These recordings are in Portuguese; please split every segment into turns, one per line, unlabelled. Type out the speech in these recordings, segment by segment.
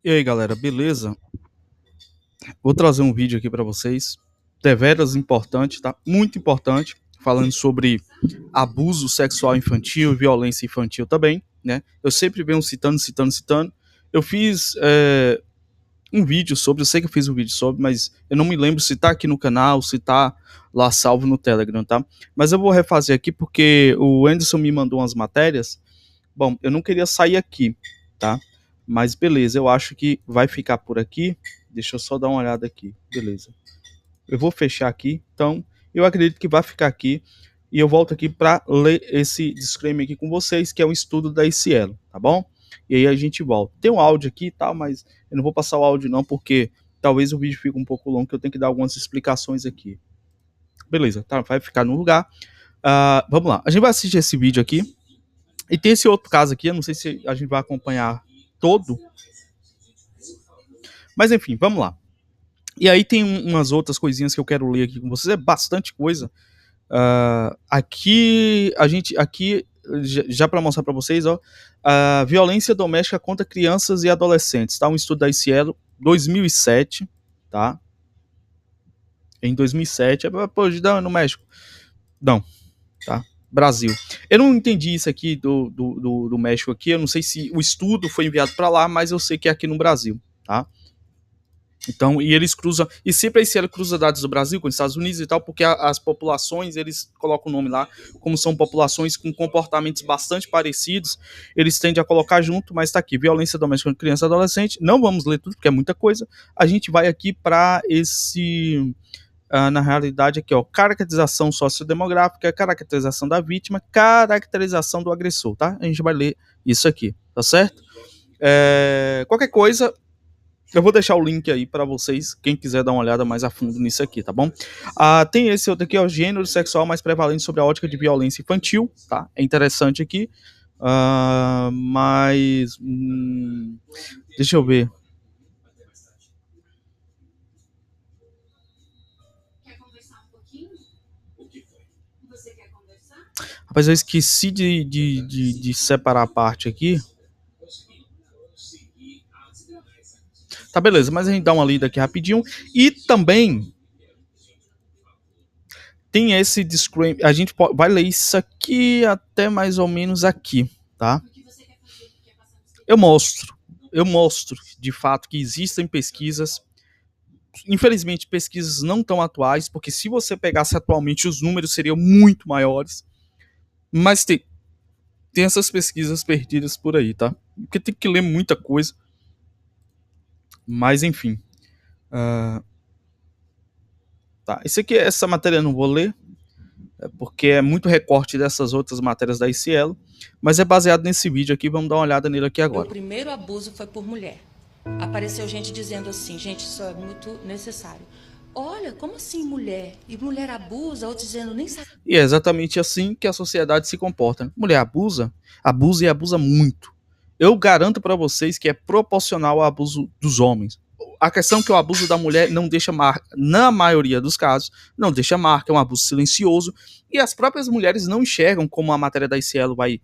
E aí, galera, beleza? Vou trazer um vídeo aqui para vocês, deveras importante, tá? Muito importante, falando sobre abuso sexual infantil e violência infantil também, né? Eu sempre venho citando. Eu fiz um vídeo sobre, eu sei que eu fiz um vídeo sobre, mas eu não me lembro se tá aqui no canal, se tá lá salvo no Telegram, tá? Mas eu vou refazer aqui porque o Anderson me mandou umas matérias. Bom, eu não queria sair aqui, tá? Mas beleza, eu acho que vai ficar por aqui. Deixa eu só dar uma olhada aqui. Beleza. Eu vou fechar aqui. Então, eu acredito que vai ficar aqui. E eu volto aqui para ler esse disclaimer aqui com vocês, que é um estudo da ICL, tá bom? E aí a gente volta. Tem um áudio aqui e tal, mas eu não vou passar o áudio não, porque talvez o vídeo fique um pouco longo, que eu tenho que dar algumas explicações aqui. Beleza, tá? Vai ficar no lugar. Vamos lá. A gente vai assistir esse vídeo aqui. E tem esse outro caso aqui, eu não sei se a gente vai acompanhar todo. Mas enfim, vamos lá. E aí tem umas outras coisinhas que eu quero ler aqui com vocês, é bastante coisa. Aqui, já para mostrar para vocês, ó, violência doméstica contra crianças e adolescentes, tá? Um estudo da ICL 2007, tá? Em 2007, pô, no México. Não, tá? Brasil. Eu não entendi isso aqui do México aqui, eu não sei se o estudo foi enviado para lá, mas eu sei que é aqui no Brasil, tá? Então, e eles cruzam, e sempre a ICL cruza dados do Brasil com os Estados Unidos e tal, porque as populações, eles colocam o nome lá, como são populações com comportamentos bastante parecidos, eles tendem a colocar junto, mas tá aqui, violência doméstica com criança e adolescente, não vamos ler tudo, porque é muita coisa, a gente vai aqui para esse... na realidade aqui, ó, caracterização sociodemográfica, caracterização da vítima, caracterização do agressor, tá? A gente vai ler isso aqui, tá certo? Qualquer coisa, eu vou deixar o link aí para vocês, quem quiser dar uma olhada mais a fundo nisso aqui, tá bom? Tem esse outro aqui, é o gênero sexual mais prevalente sobre a ótica de violência infantil, tá? É interessante aqui, mas... deixa eu ver. Rapaz, eu esqueci de separar a parte aqui. Tá, beleza, mas a gente dá uma lida aqui rapidinho. E também tem esse disclaimer. A gente vai ler isso aqui até mais ou menos aqui, tá? Eu mostro de fato que existem pesquisas. Infelizmente, pesquisas não tão atuais, porque se você pegasse atualmente, os números seriam muito maiores. Mas tem essas pesquisas perdidas por aí, tá? Porque tem que ler muita coisa. Mas enfim. Tá. Essa matéria eu não vou ler, porque é muito recorte dessas outras matérias da ICL, mas é baseado nesse vídeo aqui, vamos dar uma olhada nele aqui agora.
O primeiro abuso foi por mulher. Apareceu gente dizendo assim, gente, isso é muito necessário. Olha, como assim mulher? E mulher abusa, outros dizendo nem sabe.
E é exatamente assim que a sociedade se comporta. Mulher abusa e abusa muito. Eu garanto para vocês que é proporcional ao abuso dos homens. A questão é que o abuso da mulher não deixa marca, na maioria dos casos, não deixa marca, é um abuso silencioso, e as próprias mulheres não enxergam, como a matéria da ICL vai,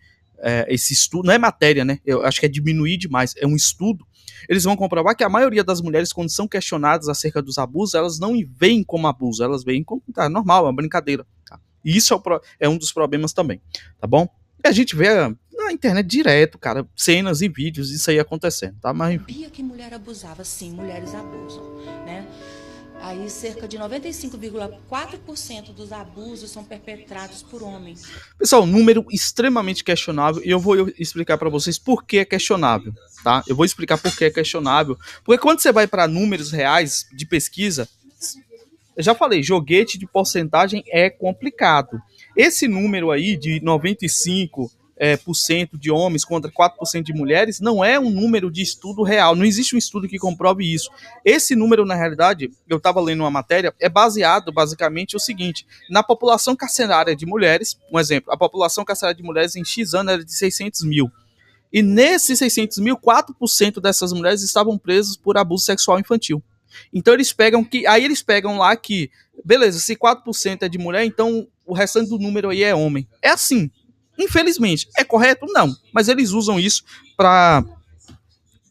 esse estudo, não é matéria, né, eu acho que é diminuir demais, é um estudo, eles vão comprovar que a maioria das mulheres, quando são questionadas acerca dos abusos, elas não veem como abuso, elas veem como, tá, normal, é uma brincadeira, tá? E isso é um dos problemas também, tá bom? E a gente vê na internet direto, cara, cenas e vídeos disso aí acontecendo, tá? Mas
Sabia que mulher abusava, sim, mulheres abusam, né? Aí cerca de 95,4% dos abusos são perpetrados por homens.
Pessoal, número extremamente questionável, e eu vou explicar para vocês por que é questionável, tá? Eu vou explicar por que é questionável, porque quando você vai para números reais de pesquisa, eu já falei, joguete de porcentagem é complicado. Esse número aí de 95% de homens contra 4% de mulheres não é um número de estudo real, não existe um estudo que comprove isso. Esse número, na realidade, eu estava lendo uma matéria, é baseado basicamente o seguinte, na população carcerária de mulheres, um exemplo, a população carcerária de mulheres em X anos era de 600 mil, e nesses 600 mil, 4% dessas mulheres estavam presas por abuso sexual infantil. Então eles pegam lá que, beleza, se 4% é de mulher, então o restante do número aí é homem. É assim. Infelizmente. É correto? Não. Mas eles usam isso para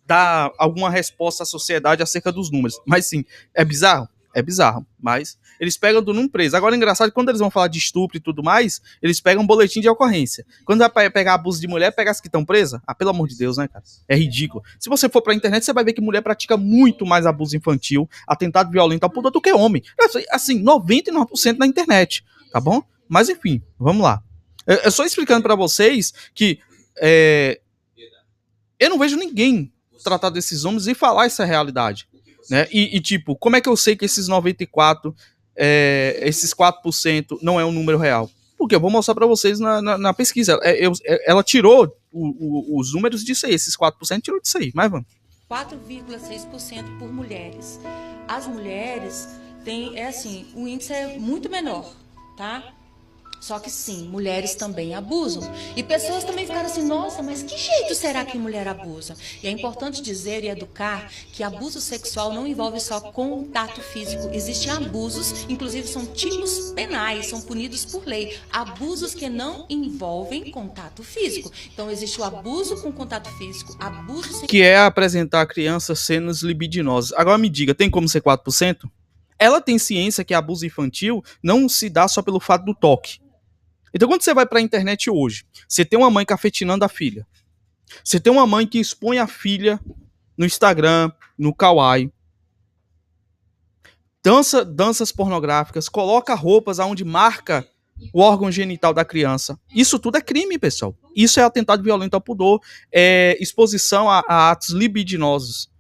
dar alguma resposta à sociedade acerca dos números. Mas sim, é bizarro? É bizarro, mas eles pegam do número preso. Agora, é engraçado que quando eles vão falar de estupro e tudo mais, eles pegam um boletim de ocorrência. Quando vai pegar abuso de mulher, pega as que estão presas. Ah, pelo amor de Deus, né, cara? É ridículo. Se você for pra internet, você vai ver que mulher pratica muito mais abuso infantil, atentado violento ao pudor do que homem. Assim, 99% na internet, tá bom? Mas enfim, vamos lá. Eu só explicando pra vocês que eu não vejo ninguém tratar desses homens e falar essa realidade. Né? Tipo, como é que eu sei que esses 94, esses 4% não é um número real? Porque eu vou mostrar para vocês na pesquisa. Ela tirou os números disso aí, esses 4% tirou disso aí, mas vamos.
4,6% por mulheres. As mulheres têm, o índice é muito menor, tá? Só que sim, mulheres também abusam. E pessoas também ficaram assim, nossa, mas que jeito será que mulher abusa? E é importante dizer e educar que abuso sexual não envolve só contato físico. Existem abusos, inclusive são tipos penais, são punidos por lei. Abusos que não envolvem contato físico. Então existe o abuso com contato físico, abuso sexual.
Que é apresentar a criança cenas libidinosas. Agora me diga, tem como ser 4%? Ela tem ciência que abuso infantil não se dá só pelo fato do toque. Então, quando você vai para a internet hoje, você tem uma mãe cafetinando a filha. Você tem uma mãe que expõe a filha no Instagram, no Kawaii. Danças pornográficas, coloca roupas aonde marca o órgão genital da criança. Isso tudo é crime, pessoal. Isso é atentado violento ao pudor, é exposição a atos libidinosos.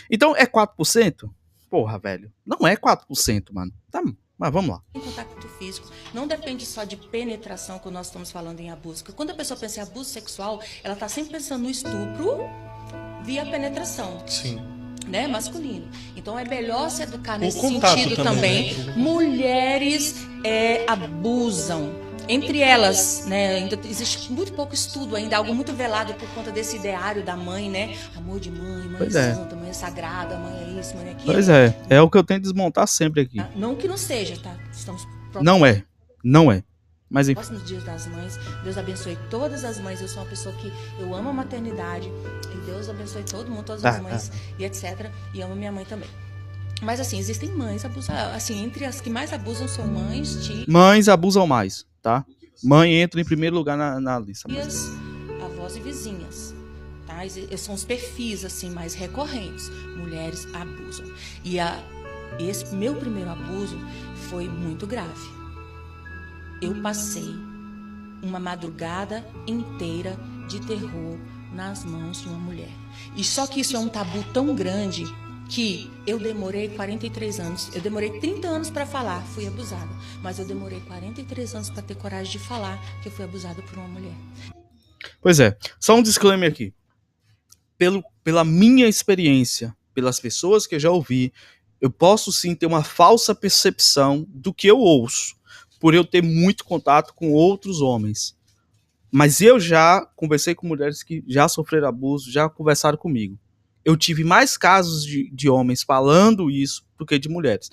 Então, é 4%? Porra, velho. Não é 4%, mano. Tá, mas vamos lá.
Contato físico não depende só de penetração, que nós estamos falando em abuso. Porque quando a pessoa pensa em abuso sexual, ela está sempre pensando no estupro via penetração.
Sim.
Né, masculino. Então é melhor se educar nesse sentido também. Né? Mulheres abusam. Entre elas, né, ainda existe muito pouco estudo ainda, algo muito velado por conta desse ideário da mãe, né? Amor de mãe, mãe santa, mãe sagrada, mãe é isso, mãe é aquilo.
Pois é o que eu tento desmontar sempre aqui.
Não que não seja, tá? Estamos
não é. Mas enfim.
Próximos dias das mães, Deus abençoe todas as mães. Eu sou uma pessoa que eu amo a maternidade e Deus abençoe todo mundo, todas as mães e etc. E amo minha mãe também. Mas assim, existem mães abusadas, assim, entre as que mais abusam são mães, tias.
Mães abusam mais, tá? Mãe entra em primeiro lugar na lista.
Tias, avós e vizinhas, tá? São os perfis assim mais recorrentes. Mulheres abusam. E esse meu primeiro abuso foi muito grave. Eu passei uma madrugada inteira de terror nas mãos de uma mulher. E só que isso é um tabu tão grande que eu demorei 43 anos. Eu demorei 30 anos para falar, fui abusada. Mas eu demorei 43 anos para ter coragem de falar que eu fui abusada por uma mulher.
Pois é, só um disclaimer aqui. Pela minha experiência, pelas pessoas que eu já ouvi, eu posso sim ter uma falsa percepção do que eu ouço, por eu ter muito contato com outros homens. Mas eu já conversei com mulheres que já sofreram abuso, já conversaram comigo. Eu tive mais casos de homens falando isso do que de mulheres.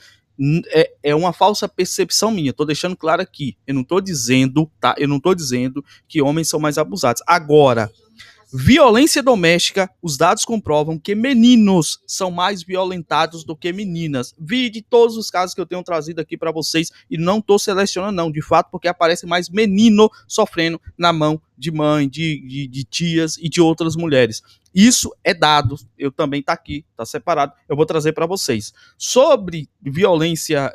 É uma falsa percepção minha, tô deixando claro aqui. Eu não tô dizendo, tá? Eu não tô dizendo que homens são mais abusados. Agora, violência doméstica, os dados comprovam que meninos são mais violentados do que meninas. Vi de todos os casos que eu tenho trazido aqui para vocês e não tô selecionando não, de fato, porque aparece mais menino sofrendo na mão de mãe, de tias e de outras mulheres. Isso é dado, eu também tá aqui, tá separado, eu vou trazer para vocês. Sobre violência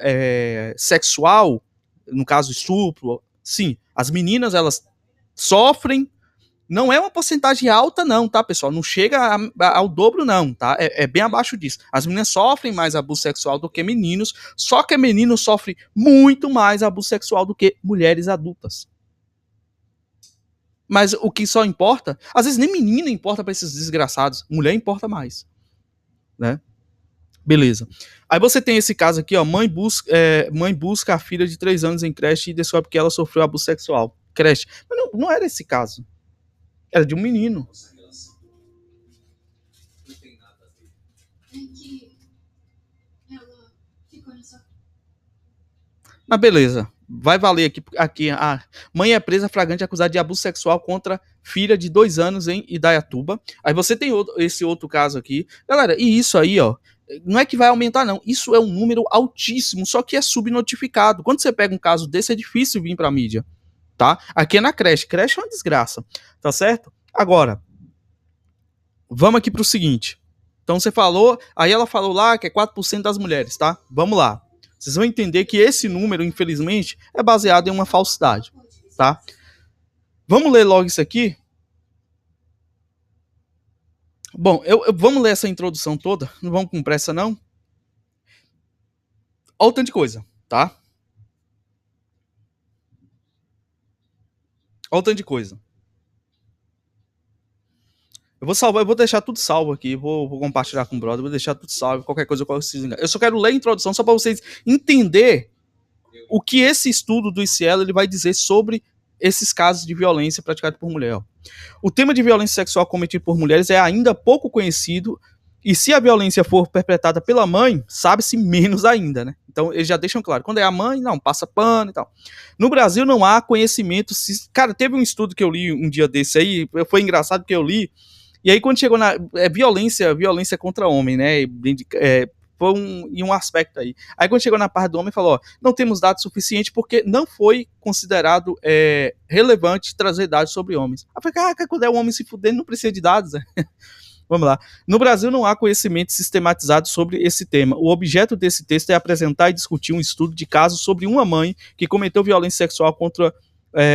sexual, no caso estupro, sim, as meninas elas sofrem. Não é uma porcentagem alta não, tá, pessoal? Não chega ao dobro não, tá? É bem abaixo disso. As meninas sofrem mais abuso sexual do que meninos, só que meninos sofrem muito mais abuso sexual do que mulheres adultas. Mas o que só importa, às vezes nem menina importa para esses desgraçados, mulher importa mais, né? Beleza. Aí você tem esse caso aqui, ó, mãe busca a filha de 3 anos em creche e descobre que ela sofreu abuso sexual. Creche. Mas não era esse caso. Era de um menino. Mas beleza. Vai valer aqui. A mãe é presa flagrante acusada de abuso sexual contra filha de 2 anos em Indaiatuba. Aí você tem esse outro caso aqui. Galera, e isso aí, ó, não é que vai aumentar, não. Isso é um número altíssimo, só que é subnotificado. Quando você pega um caso desse, é difícil vir pra mídia, tá? Aqui é na creche. Creche é uma desgraça, tá certo? Agora, vamos aqui pro seguinte. Então você falou, aí ela falou lá que é 4% das mulheres, tá? Vamos lá. Vocês vão entender que esse número, infelizmente, é baseado em uma falsidade, tá? Vamos ler logo isso aqui. Bom, vamos ler essa introdução toda. Não vamos com pressa, não. Olha o tanto de coisa, tá? Olha o tanto de coisa. Eu vou salvar, eu vou deixar tudo salvo aqui, vou compartilhar com o brother, vou deixar tudo salvo, qualquer coisa eu consigo. Eu só quero ler a introdução só para vocês entenderem o que esse estudo do ICL ele vai dizer sobre esses casos de violência praticada por mulher. O tema de violência sexual cometida por mulheres é ainda pouco conhecido e se a violência for perpetrada pela mãe, sabe-se menos ainda, né? Então eles já deixam claro, quando é a mãe, não, passa pano e tal. No Brasil não há conhecimento, cara, teve um estudo que eu li um dia desse aí, foi engraçado porque eu li. E aí, quando chegou na violência contra homem, né? Foi um aspecto aí. Aí, quando chegou na parte do homem, falou: ó, não temos dados suficientes porque não foi considerado relevante trazer dados sobre homens. Aí eu falei: cara, quando é um homem se fudendo, não precisa de dados. Né? Vamos lá. No Brasil, não há conhecimento sistematizado sobre esse tema. O objeto desse texto é apresentar e discutir um estudo de casos sobre uma mãe que cometeu violência sexual contra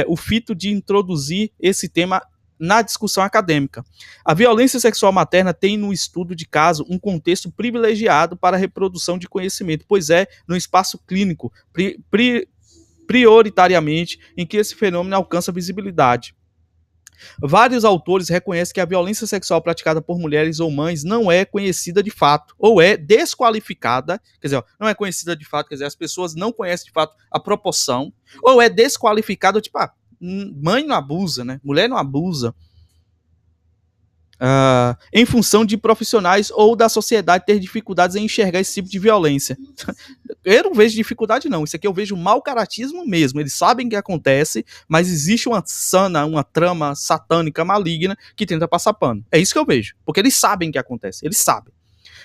o fito de introduzir esse tema na discussão acadêmica. A violência sexual materna tem no estudo de caso um contexto privilegiado para a reprodução de conhecimento, pois é no espaço clínico, prioritariamente, em que esse fenômeno alcança visibilidade. Vários autores reconhecem que a violência sexual praticada por mulheres ou mães não é conhecida de fato, ou é desqualificada, quer dizer, não é conhecida de fato, quer dizer, as pessoas não conhecem de fato a proporção, ou é desqualificada, tipo, mãe não abusa, né? Mulher não abusa. Em função de profissionais ou da sociedade ter dificuldades em enxergar esse tipo de violência. Eu não vejo dificuldade, não. Isso aqui eu vejo mau caratismo mesmo. Eles sabem que acontece, mas existe uma trama satânica maligna que tenta passar pano. É isso que eu vejo. Porque eles sabem que acontece. Eles sabem.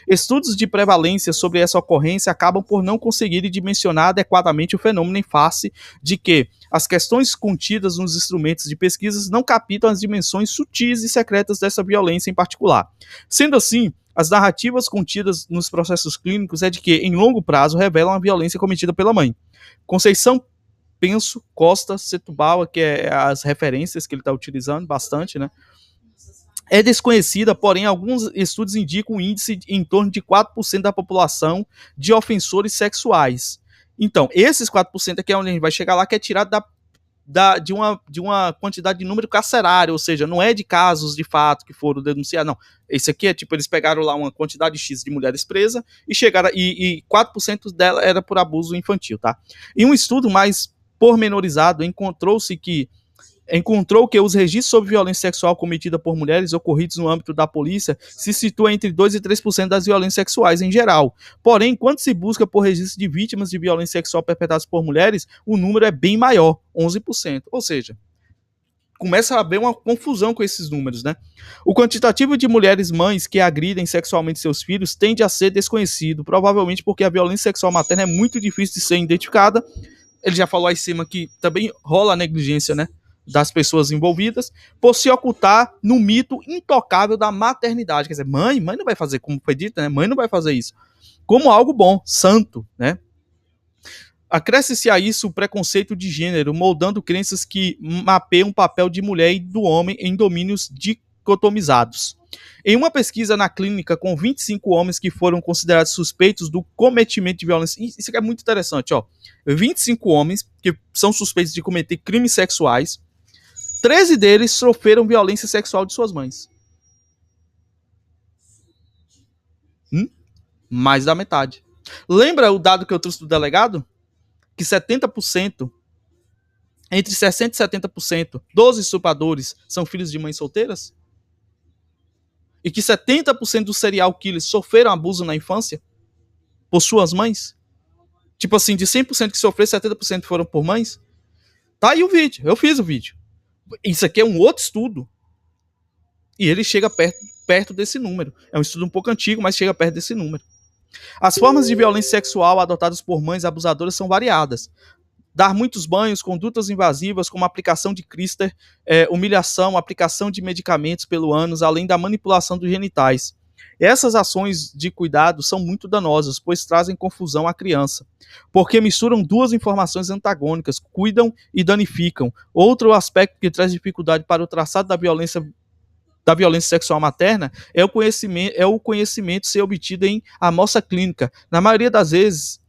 Estudos de prevalência sobre essa ocorrência acabam por não conseguirem dimensionar adequadamente o fenômeno em face de que as questões contidas nos instrumentos de pesquisa não captam as dimensões sutis e secretas dessa violência em particular. Sendo assim, as narrativas contidas nos processos clínicos é de que, em longo prazo, revelam a violência cometida pela mãe. Conceição Penso, Costa, Setúbal, que é as referências que ele está utilizando bastante, né? É desconhecida, porém alguns estudos indicam um índice em torno de 4% da população de ofensores sexuais. Então, esses 4% aqui é onde a gente vai chegar lá, que é tirado de uma quantidade de número carcerário, ou seja, não é de casos de fato que foram denunciados, não. Esse aqui é tipo, eles pegaram lá uma quantidade X de mulheres presas e chegaram, e 4% dela era por abuso infantil, tá? Em um estudo mais pormenorizado, encontrou que os registros sobre violência sexual cometida por mulheres ocorridos no âmbito da polícia se situam entre 2% e 3% das violências sexuais em geral. Porém, quando se busca por registros de vítimas de violência sexual perpetradas por mulheres, o número é bem maior, 11%. Ou seja, começa a haver uma confusão com esses números, né? O quantitativo de mulheres mães que agridem sexualmente seus filhos tende a ser desconhecido, provavelmente porque a violência sexual materna é muito difícil de ser identificada. Ele já falou aí em cima que também rola a negligência, né, das pessoas envolvidas, por se ocultar no mito intocável da maternidade. Quer dizer, mãe não vai fazer, como foi dito, né? Mãe não vai fazer isso. Como algo bom, santo, né? Acresce-se a isso o preconceito de gênero, moldando crenças que mapeiam o papel de mulher e do homem em domínios dicotomizados. Em uma pesquisa na clínica com 25 homens que foram considerados suspeitos do cometimento de violência, isso aqui é muito interessante, ó. 25 homens que são suspeitos de cometer crimes sexuais, 13 deles sofreram violência sexual de suas mães. Mais da metade. Lembra o dado que eu trouxe do delegado? Que 70%, entre 60% e 70% dos estupradores são filhos de mães solteiras? E que 70% dos serial killers sofreram abuso na infância por suas mães? Tipo assim, de 100% que sofreram, 70% foram por mães? Tá aí o vídeo, eu fiz o vídeo. Isso aqui é um outro estudo. E ele chega perto desse número. É um estudo um pouco antigo, mas chega perto desse número. As formas de violência sexual adotadas por mães abusadoras são variadas. Dar muitos banhos, condutas invasivas, como aplicação de clíster, humilhação, aplicação de medicamentos pelo ânus, além da manipulação dos genitais. Essas ações de cuidado são muito danosas, pois trazem confusão à criança, porque misturam duas informações antagônicas, cuidam e danificam. Outro aspecto que traz dificuldade para o traçado da violência sexual materna é o conhecimento ser obtido em amostra clínica. Na maioria das vezes,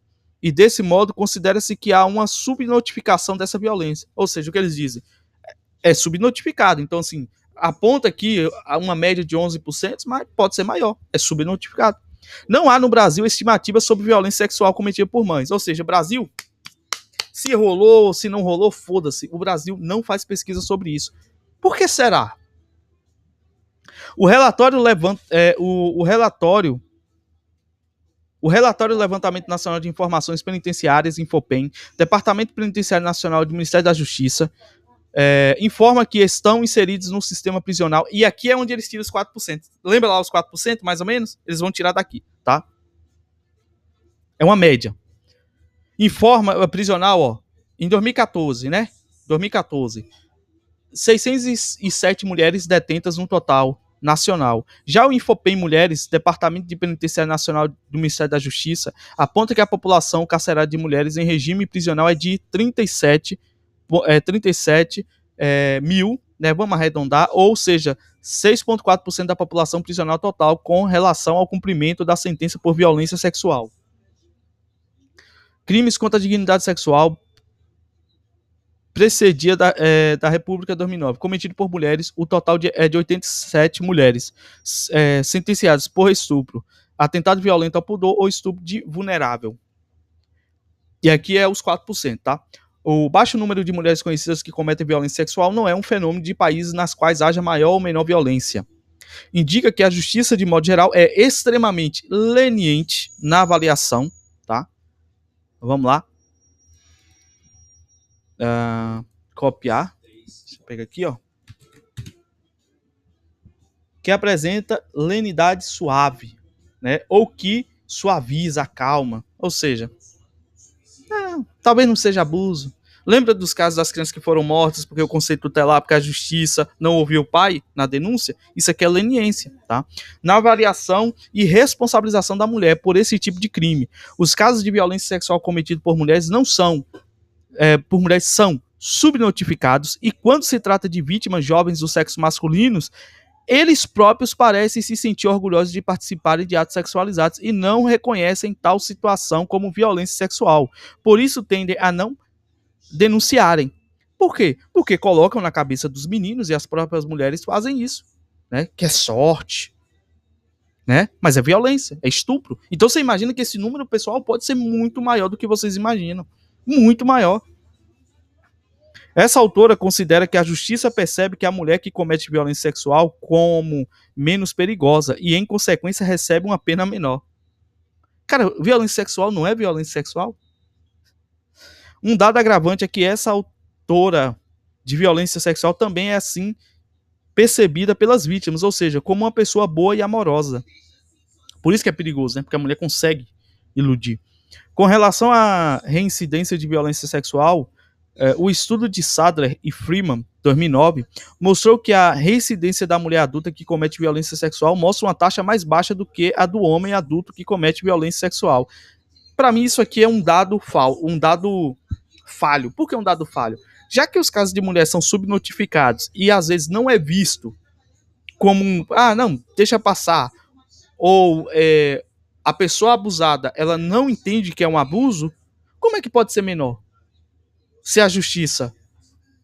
e desse modo, considera-se que há uma subnotificação dessa violência. Ou seja, o que eles dizem é subnotificado. Então, assim, aponta aqui uma média de 11%, mas pode ser maior. É subnotificado. Não há no Brasil estimativa sobre violência sexual cometida por mães. Ou seja, Brasil, se rolou, se não rolou, foda-se. O Brasil não faz pesquisa sobre isso. Por que será? O relatório Levantamento Nacional de Informações Penitenciárias, Infopem, Departamento Penitenciário Nacional do Ministério da Justiça, informa que estão inseridos no sistema prisional, e aqui é onde eles tiram os 4%. Lembra lá os 4%, mais ou menos? Eles vão tirar daqui, tá? É uma média. Informa prisional, ó, em 2014, né? 2014, 607 mulheres detentas no total nacional. Já o Infopem Mulheres, Departamento de Penitenciário Nacional do Ministério da Justiça, aponta que a população carcerária de mulheres em regime prisional é de 37 mil, né, vamos arredondar, ou seja, 6,4% da população prisional total com relação ao cumprimento da sentença por violência sexual. Crimes contra a dignidade sexual precedia da República 2009, cometido por mulheres, o total é de 87 mulheres sentenciadas por estupro, atentado violento ao pudor ou estupro de vulnerável. E aqui é os 4%, tá? O baixo número de mulheres conhecidas que cometem violência sexual não é um fenômeno de países nas quais haja maior ou menor violência. Indica que a justiça, de modo geral, é extremamente leniente na avaliação, tá? Vamos lá. Copiar. Deixa eu pegar aqui, ó. Que apresenta lenidade suave, né? Ou que suaviza, acalma. Ou seja, talvez não seja abuso. Lembra dos casos das crianças que foram mortas porque o conceito tutelar, porque a justiça não ouviu o pai na denúncia? Isso aqui é leniência, tá? Na avaliação e responsabilização da mulher por esse tipo de crime. Os casos de violência sexual cometidos por mulheres não são, são subnotificados, e quando se trata de vítimas jovens do sexo masculinos, eles próprios parecem se sentir orgulhosos de participarem de atos sexualizados e não reconhecem tal situação como violência sexual. Por isso tendem a não denunciarem. Por quê? Porque colocam na cabeça dos meninos, e as próprias mulheres fazem isso, né? Que é sorte, né? Mas é violência, é estupro. Então você imagina que esse número pessoal pode ser muito maior do que vocês imaginam. Muito maior. Essa autora considera que a justiça percebe que a mulher que comete violência sexual como menos perigosa e, em consequência, recebe uma pena menor. Cara, violência sexual não é violência sexual? Um dado agravante é que essa autora de violência sexual também é assim percebida pelas vítimas, ou seja, como uma pessoa boa e amorosa. Por isso que é perigoso, né? Porque a mulher consegue iludir. Com relação à reincidência de violência sexual, o estudo de Sadler e Freeman, 2009, mostrou que a reincidência da mulher adulta que comete violência sexual mostra uma taxa mais baixa do que a do homem adulto que comete violência sexual. Para mim, isso aqui é um dado falho. Por que um dado falho? Já que os casos de mulher são subnotificados e às vezes não é visto como não, deixa passar, ou a pessoa abusada, ela não entende que é um abuso, como é que pode ser menor? Se a justiça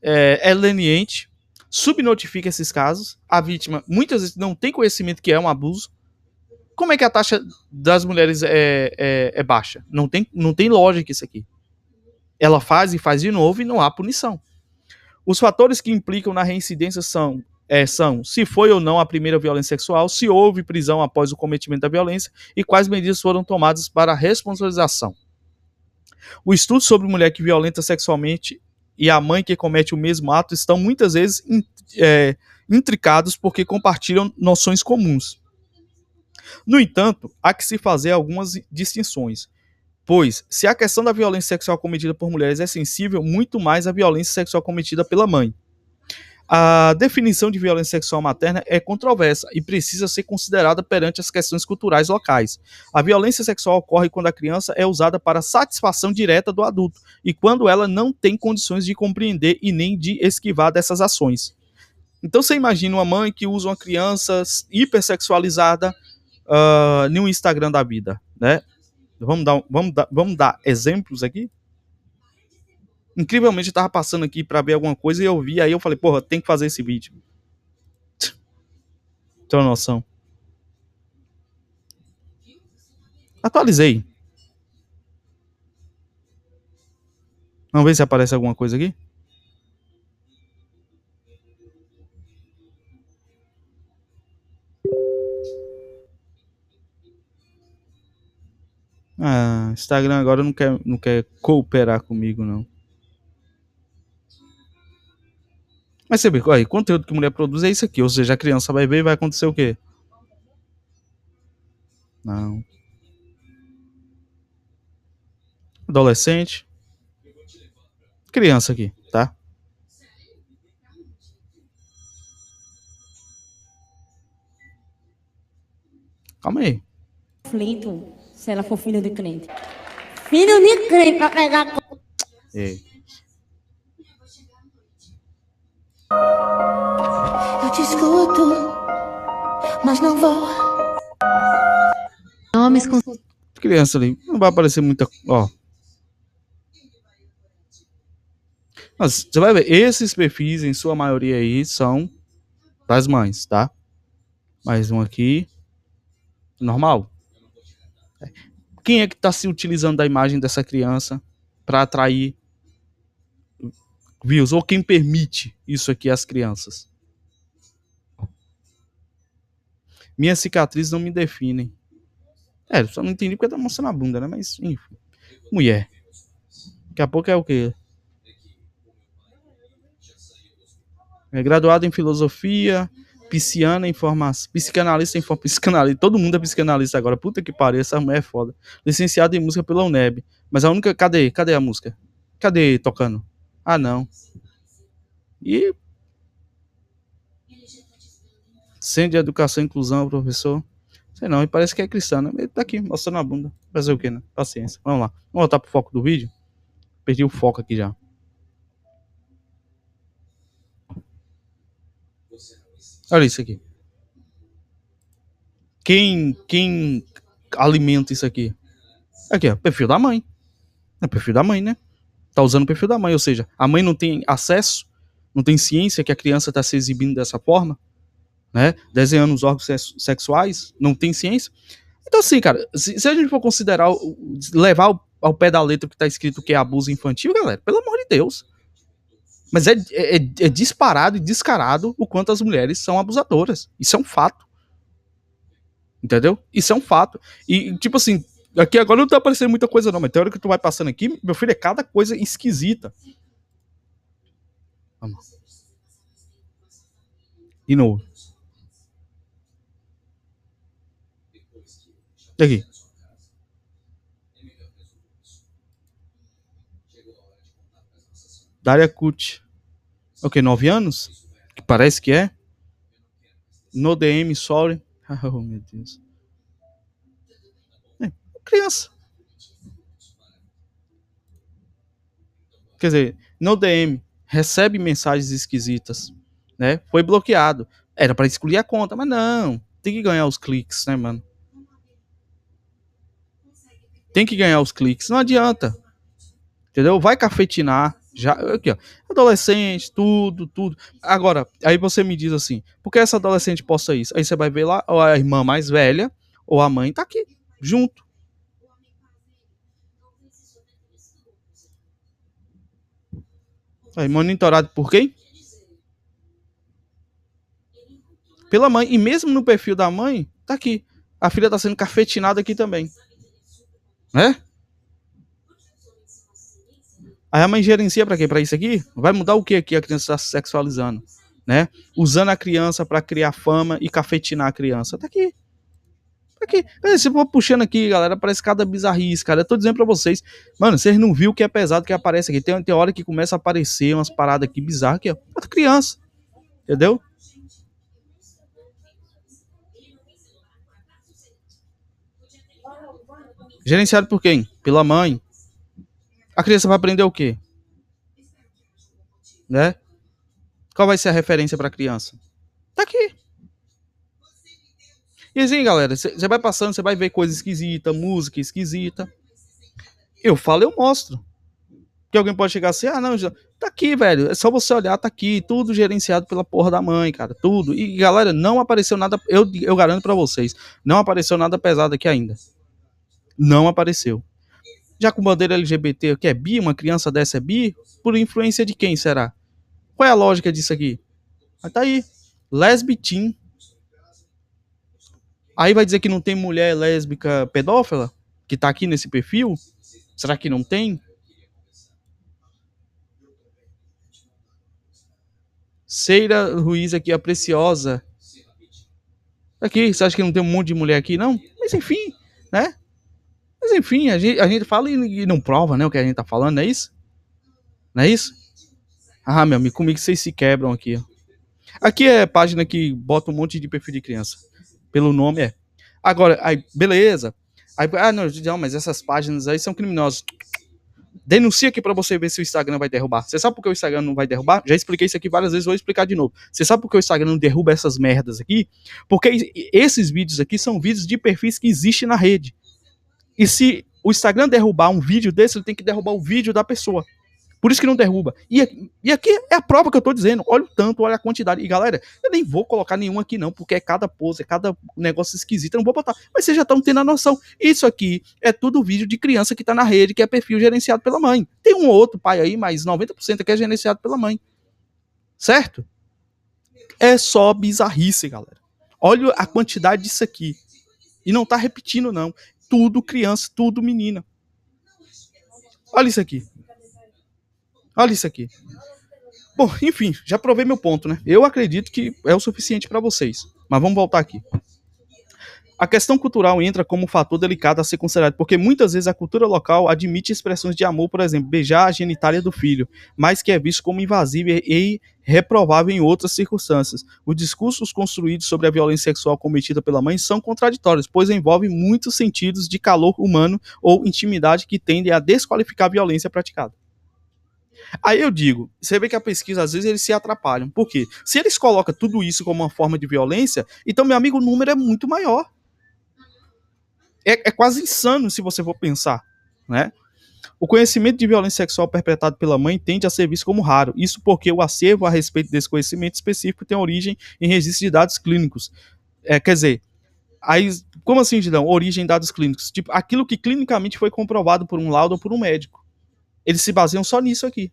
é leniente, subnotifica esses casos, a vítima muitas vezes não tem conhecimento que é um abuso, como é que a taxa das mulheres é baixa? Não tem lógica isso aqui. Ela faz e faz de novo e não há punição. Os fatores que implicam na reincidência são se foi ou não a primeira violência sexual, se houve prisão após o cometimento da violência e quais medidas foram tomadas para a responsabilização. O estudo sobre mulher que violenta sexualmente e a mãe que comete o mesmo ato estão muitas vezes intricados porque compartilham noções comuns. No entanto, há que se fazer algumas distinções, pois se a questão da violência sexual cometida por mulheres é sensível, muito mais a violência sexual cometida pela mãe. A definição de violência sexual materna é controversa e precisa ser considerada perante as questões culturais locais. A violência sexual ocorre quando a criança é usada para satisfação direta do adulto e quando ela não tem condições de compreender e nem de esquivar dessas ações. Então você imagina uma mãe que usa uma criança hipersexualizada no Instagram da vida, né? Vamos dar exemplos aqui? Incrivelmente eu tava passando aqui pra ver alguma coisa e eu vi, aí eu falei, porra, tem que fazer esse vídeo. Tem uma noção. Atualizei. Vamos ver se aparece alguma coisa aqui. Instagram agora não quer cooperar comigo, não. Mas você vê, olha, conteúdo que mulher produz é isso aqui. Ou seja, a criança vai ver e vai acontecer o quê? Não. Adolescente. Criança aqui, tá? Calma aí.
Conflito, se ela for filha de crente. Filho de crente pra pegar...
Ei.
Eu te escuto, mas não vou. Nomes com...
Criança ali. Não vai aparecer muita... Ó. Mas você vai ver, esses perfis, em sua maioria aí, são das mães, tá? Mais um aqui. Normal. Quem é que tá se utilizando da imagem dessa criança para atrair views? Ou quem permite isso aqui às crianças? Minhas cicatrizes não me definem. Só não entendi porque tá mostrando a bunda, né? Mas, enfim. Mulher. Daqui a pouco é o quê? É graduado em filosofia, pisciana em formação, psicanalista em formação, psicanalista, todo mundo é psicanalista agora, puta que pariu, essa mulher é foda. Licenciado em música pela UNEB, mas a única, cadê a música? Cadê tocando? Ah, não. E Centro de Educação e Inclusão, professor. Sei não, e parece que é cristã, né? Ele tá aqui, mostrando a bunda. Fazer o quê, né? Paciência. Vamos lá. Vamos voltar pro foco do vídeo. Perdi o foco aqui já. Olha isso aqui. Quem alimenta isso aqui? Aqui, ó, perfil da mãe. É o perfil da mãe, né? Tá usando o perfil da mãe, ou seja, a mãe não tem acesso, não tem ciência que a criança tá se exibindo dessa forma, né? Desenhando os órgãos sexuais, não tem ciência. Então, assim, cara, se a gente for considerar, levar ao pé da letra o que tá escrito que é abuso infantil, galera, pelo amor de Deus. Mas é disparado e descarado o quanto as mulheres são abusadoras. Isso é um fato. Entendeu? Isso é um fato. E, tipo assim, aqui agora não tá aparecendo muita coisa não, mas tem hora que tu vai passando aqui, meu filho, é cada coisa esquisita. Vamos. De novo. Aqui. Daria Cut. Ok, 9 anos? Que parece que é. No DM, sorry. Oh, meu Deus. Criança. Quer dizer, no DM, recebe mensagens esquisitas, né? Foi bloqueado. Era pra excluir a conta, mas não. Tem que ganhar os cliques, né, mano? Tem que ganhar os cliques. Não adianta. Entendeu? Vai cafetinar. Já, aqui, ó. Adolescente, tudo. Agora, aí você me diz assim, por que essa adolescente posta isso? Aí você vai ver lá, ou a irmã mais velha, ou a mãe tá aqui, junto. Aí, monitorado por quem? Pela mãe. E mesmo no perfil da mãe, tá aqui. A filha tá sendo cafetinada aqui também. Né? Aí a mãe gerencia para quê? Para isso aqui? Vai mudar o que aqui a criança está se sexualizando? Né? Usando a criança para criar fama e cafetinar a criança. Tá aqui. Tá aqui. Se eu vou puxando aqui, galera, parece cada bizarrice, cara. Eu tô dizendo para vocês, mano, vocês não viram o que é pesado que aparece aqui. Tem hora que começa a aparecer umas paradas aqui bizarras aqui, ó. Outra criança. Entendeu? Gerenciado por quem? Pela mãe. A criança vai aprender o quê? Né? Qual vai ser a referência para a criança? Tá aqui. E assim, galera, você vai passando, você vai ver coisa esquisita, música esquisita. Eu falo, eu mostro. Que alguém pode chegar assim, ah, não, tá aqui, velho. É só você olhar, tá aqui. Tudo gerenciado pela porra da mãe, cara. Tudo. E, galera, não apareceu nada. Eu garanto pra vocês. Não apareceu nada pesado aqui ainda. Não apareceu. Já com bandeira LGBT, que é bi, uma criança dessa é bi, por influência de quem será? Qual é a lógica disso aqui? Mas tá aí. Lesbitim. Aí vai dizer que não tem mulher lésbica pedófila? Que tá aqui nesse perfil? Será que não tem? Seira Ruiz aqui, a Preciosa. Aqui, você acha que não tem um monte de mulher aqui, não? Mas enfim, né? Mas enfim, a gente fala e não prova, né, o que a gente tá falando, não é isso? Não é isso? Ah, meu amigo, comigo vocês se quebram aqui, ó. Aqui é página que bota um monte de perfil de criança. Pelo nome é. Agora, aí, beleza. Aí, não, mas essas páginas aí são criminosas. Denuncia aqui pra você ver se o Instagram vai derrubar. Você sabe por que o Instagram não vai derrubar? Já expliquei isso aqui várias vezes, vou explicar de novo. Você sabe por que o Instagram não derruba essas merdas aqui? Porque esses vídeos aqui são vídeos de perfis que existem na rede. E se o Instagram derrubar um vídeo desse, ele tem que derrubar o vídeo da pessoa. Por isso que não derruba. E aqui é a prova que eu tô dizendo. Olha o tanto, olha a quantidade. E galera, eu nem vou colocar nenhum aqui não, porque é cada pose, é cada negócio esquisito. Eu não vou botar. Mas vocês já estão tendo a noção. Isso aqui é tudo vídeo de criança que tá na rede, que é perfil gerenciado pela mãe. Tem um ou outro pai aí, mas 90% aqui é gerenciado pela mãe. Certo? É só bizarrice, galera. Olha a quantidade disso aqui. E não tá repetindo, não. Tudo criança, tudo menina. Olha isso aqui. Olha isso aqui. Bom, enfim, já provei meu ponto, né? Eu acredito que é o suficiente para vocês. Mas vamos voltar aqui. A questão cultural entra como um fator delicado a ser considerado, porque muitas vezes a cultura local admite expressões de amor, por exemplo, beijar a genitália do filho, mas que é visto como invasivo e reprovável em outras circunstâncias. Os discursos construídos sobre a violência sexual cometida pela mãe são contraditórios, pois envolvem muitos sentidos de calor humano ou intimidade que tendem a desqualificar a violência praticada. Aí eu digo, você vê que a pesquisa, às vezes, eles se atrapalham. Por quê? Se eles colocam tudo isso como uma forma de violência, então, meu amigo, o número é muito maior. É quase insano se você for pensar, né? O conhecimento de violência sexual perpetrado pela mãe tende a ser visto como raro. Isso porque o acervo a respeito desse conhecimento específico tem origem em registros de dados clínicos. Quer dizer, aí, como assim, Gidão? Origem em dados clínicos. Tipo, aquilo que clinicamente foi comprovado por um laudo ou por um médico. Eles se baseiam só nisso aqui.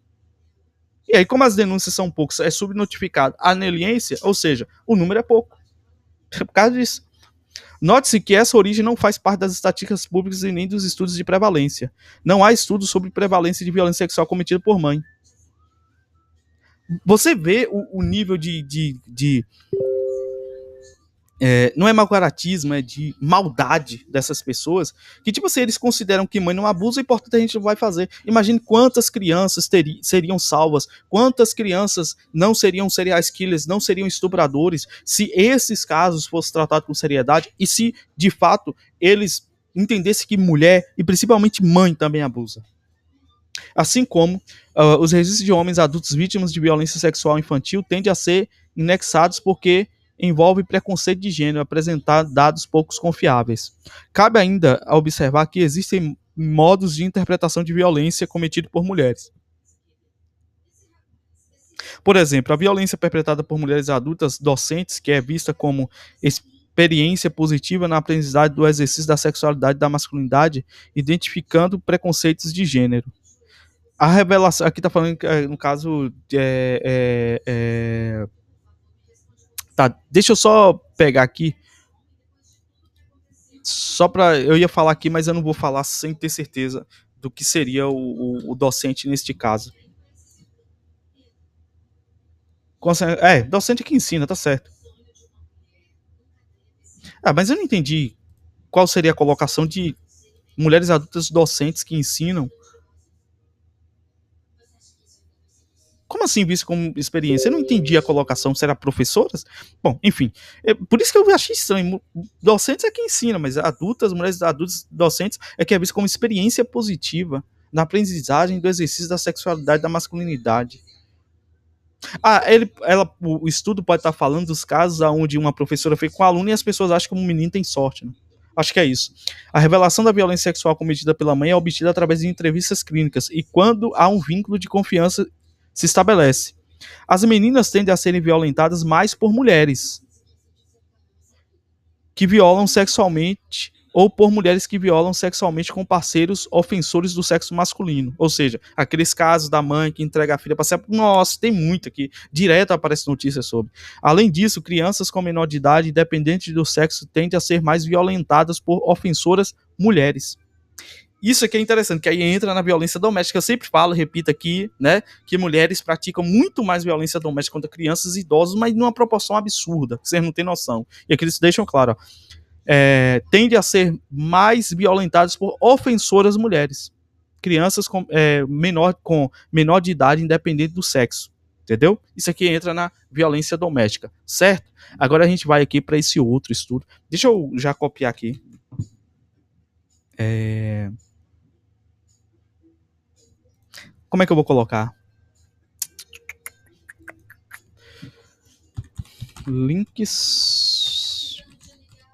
E aí, como as denúncias são poucas, é subnotificado a aneliência, ou seja, o número é pouco. É por causa disso. Note-se que essa origem não faz parte das estatísticas públicas e nem dos estudos de prevalência. Não há estudos sobre prevalência de violência sexual cometida por mãe. Você vê o nível de não é mau caratismo, é de maldade dessas pessoas, que tipo assim, eles consideram que mãe não abusa e portanto a gente não vai fazer. Imagine quantas crianças seriam salvas, quantas crianças não seriam serial killers, não seriam estupradores, se esses casos fossem tratados com seriedade e se, de fato, eles entendessem que mulher, e principalmente mãe, também abusa. Assim como os registros de homens adultos vítimas de violência sexual infantil tendem a ser indexados porque envolve preconceito de gênero, apresentar dados poucos confiáveis. Cabe ainda observar que existem modos de interpretação de violência cometido por mulheres. Por exemplo, a violência perpetrada por mulheres adultas docentes, que é vista como experiência positiva na aprendizagem do exercício da sexualidade e da masculinidade, identificando preconceitos de gênero. A revelação, aqui está falando, no caso, tá, deixa eu só pegar aqui. Só para eu ia falar aqui, mas eu não vou falar sem ter certeza do que seria o docente neste caso. Docente que ensina, tá certo. Mas eu não entendi qual seria a colocação de mulheres adultas docentes que ensinam. Como assim visto como experiência? Eu não entendi a colocação. Será professoras? Bom, enfim. Por isso que eu achei estranho. Docentes é que ensina, mas mulheres adultas docentes é que é visto como experiência positiva na aprendizagem do exercício da sexualidade, da masculinidade. O estudo pode estar falando dos casos onde uma professora foi com um aluno e as pessoas acham que um menino tem sorte, né? Acho que é isso. A revelação da violência sexual cometida pela mãe é obtida através de entrevistas clínicas e quando há um vínculo de confiança se estabelece. As meninas tendem a serem violentadas mais por mulheres que violam sexualmente ou por mulheres que violam sexualmente com parceiros ofensores do sexo masculino. Ou seja, aqueles casos da mãe que entrega a filha para ser... Nossa, tem muito aqui. Direto aparece notícias sobre. Além disso, crianças com menor de idade, independente do sexo, tendem a ser mais violentadas por ofensoras mulheres. Isso aqui é interessante, que aí entra na violência doméstica. Eu sempre falo, repito aqui, né, que mulheres praticam muito mais violência doméstica contra crianças e idosos, mas numa proporção absurda, que vocês não têm noção. E aqui eles deixam claro, tende a ser mais violentadas por ofensoras mulheres. Crianças com menor de idade, independente do sexo. Entendeu? Isso aqui entra na violência doméstica, certo? Agora a gente vai aqui para esse outro estudo. Deixa eu já copiar aqui. Como é que eu vou colocar? Links.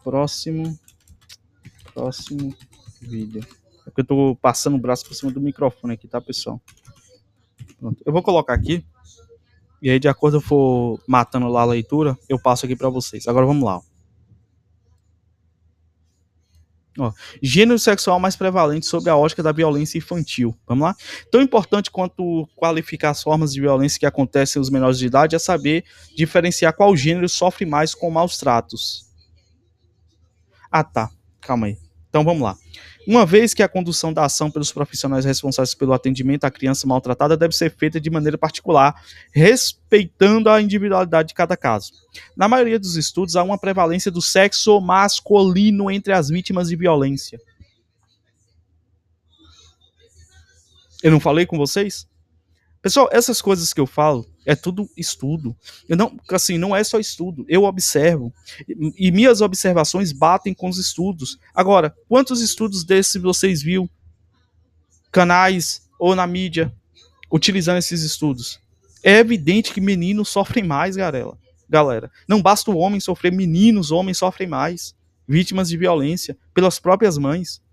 Próximo vídeo. É porque eu tô passando o braço por cima do microfone aqui, tá, pessoal? Pronto. Eu vou colocar aqui. E aí, de acordo eu for matando lá a leitura, eu passo aqui para vocês. Agora vamos lá. Gênero sexual mais prevalente sobre a ótica da violência infantil. Vamos lá? Tão importante quanto qualificar as formas de violência que acontecem aos menores de idade é saber diferenciar qual gênero sofre mais com maus tratos. Tá. Calma aí. Então vamos lá. Uma vez que a condução da ação pelos profissionais responsáveis pelo atendimento à criança maltratada deve ser feita de maneira particular, respeitando a individualidade de cada caso. Na maioria dos estudos, há uma prevalência do sexo masculino entre as vítimas de violência. Eu não falei com vocês? Pessoal, essas coisas que eu falo é tudo estudo. Não é só estudo. Eu observo e minhas observações batem com os estudos. Agora, quantos estudos desses vocês viram? Canais ou na mídia utilizando esses estudos? É evidente que meninos sofrem mais, galera. Não basta o homem sofrer, homens sofrem mais. Vítimas de violência pelas próprias mães.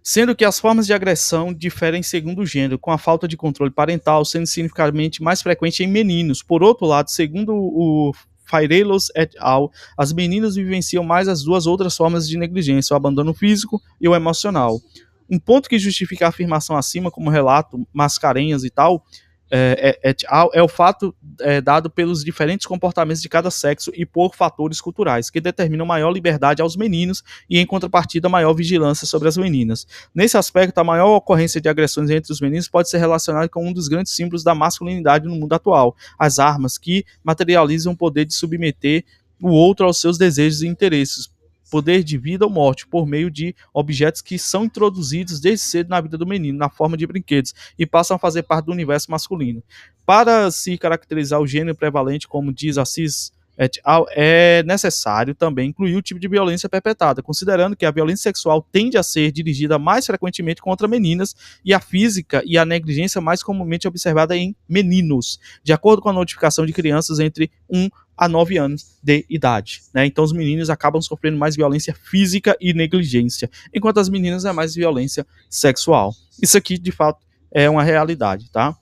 Sendo que as formas de agressão diferem segundo o gênero, com a falta de controle parental sendo significativamente mais frequente em meninos. Por outro lado, segundo o Fairelos et al., as meninas vivenciam mais as duas outras formas de negligência, o abandono físico e o emocional. Um ponto que justifica a afirmação acima, como relato Mascarenhas e tal, et al., é o fato dado pelos diferentes comportamentos de cada sexo e por fatores culturais, que determinam maior liberdade aos meninos e, em contrapartida, maior vigilância sobre as meninas. Nesse aspecto, a maior ocorrência de agressões entre os meninos pode ser relacionada com um dos grandes símbolos da masculinidade no mundo atual, as armas, que materializam o poder de submeter o outro aos seus desejos e interesses, poder de vida ou morte, por meio de objetos que são introduzidos desde cedo na vida do menino, na forma de brinquedos, e passam a fazer parte do universo masculino. Para se caracterizar o gênero prevalente, como diz Assis et al., é necessário também incluir o tipo de violência perpetrada, considerando que a violência sexual tende a ser dirigida mais frequentemente contra meninas e a física e a negligência mais comumente observada em meninos, de acordo com a notificação de crianças entre 1 a 9 anos de idade, né? Então os meninos acabam sofrendo mais violência física e negligência, enquanto as meninas é mais violência sexual. Isso aqui, de fato, é uma realidade, tá?